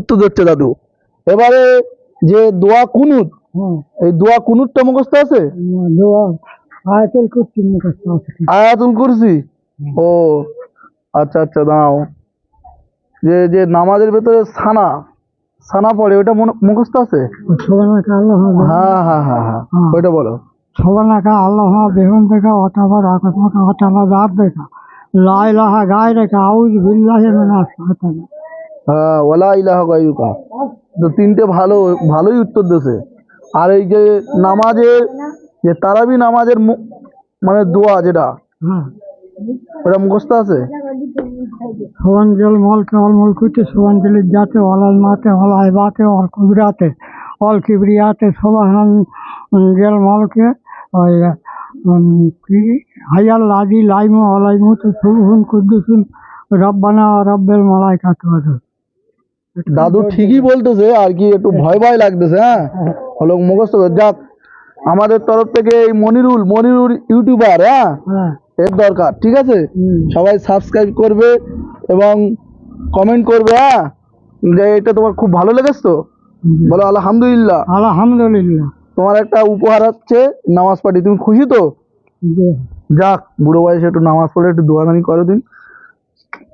উত্তর দিচ্ছে দাদু। এবারে যে দোয়া কুনুত, এই দোয়া কুনুতটা মুখস্থ আছে? আয়াতুল কুরসি মুখস্থ আছে। আয়াতুল কুরসি। ও আচ্ছা আচ্ছা, দাও। যে যে নামাজের ভেতরে সানা সানা পড়ে, ওটা মুখস্থ আছে? সুবহানাকা আল্লাহুম্মা, হ্যাঁ হ্যাঁ হ্যাঁ হ্যাঁ, ওইটা বলো। সুবহানাকা আল্লাহুম্মা বিহামদিকা ওয়া তাবারাকাতুকা ওয়া তাআলা রাব্বিকা লা ইলাহা গায়রুকা আউযু বিল্লাহি মিনাশ শাইতানির। হ্যাঁ, ওয়ালা ইলাহা গায়রুকা। তো তিনটে ভালোই উত্তর দিয়েছে। আর এই যে নামাজের, যে তারাবি নামাজের মানে দোয়া যেটা, ওটা মুখস্থ আছে? সুবহানাল মালিকি ওয়াল মুলকুতি সুবহানাল জাতি ওয়াল মাতি ওয়াল আইবাতি ওয়াল কুদরাতি ওয়াল কিবরিয়াতি সুবহানাল মালিকি ওই কি হায়াল লাযী লা ইলাহা ওয়া লা ইয়ামুতু সুবহুন কুদ্দুসুন রাব্বানা রাব্বিল মালাইকাতি ওয়া রূহ। দাদু ঠিকই বলতেছে, আর কি একটু ভয় ভয় লাগতেছে। হ্যাঁ, হলো মুখস্থ করে। যাক, আমাদের তরফ থেকে এই মনিরুল ইউটিউবার, হ্যাঁ, এর দরকার। ঠিক আছে, সবাই সাবস্ক্রাইব করবে এবং কমেন্ট করবে। হ্যাঁ, যে এটা তোমার খুব ভালো লেগেছে তো বলো আলহামদুলিল্লাহ। আলহামদুলিল্লাহ। তোমার একটা উপহার হচ্ছে নামাজ পাঠি, তুমি খুশি তো? যাক, বুড়ো বয়সে একটু নামাজ পড়ে একটু দোয়াদানি করো দিন।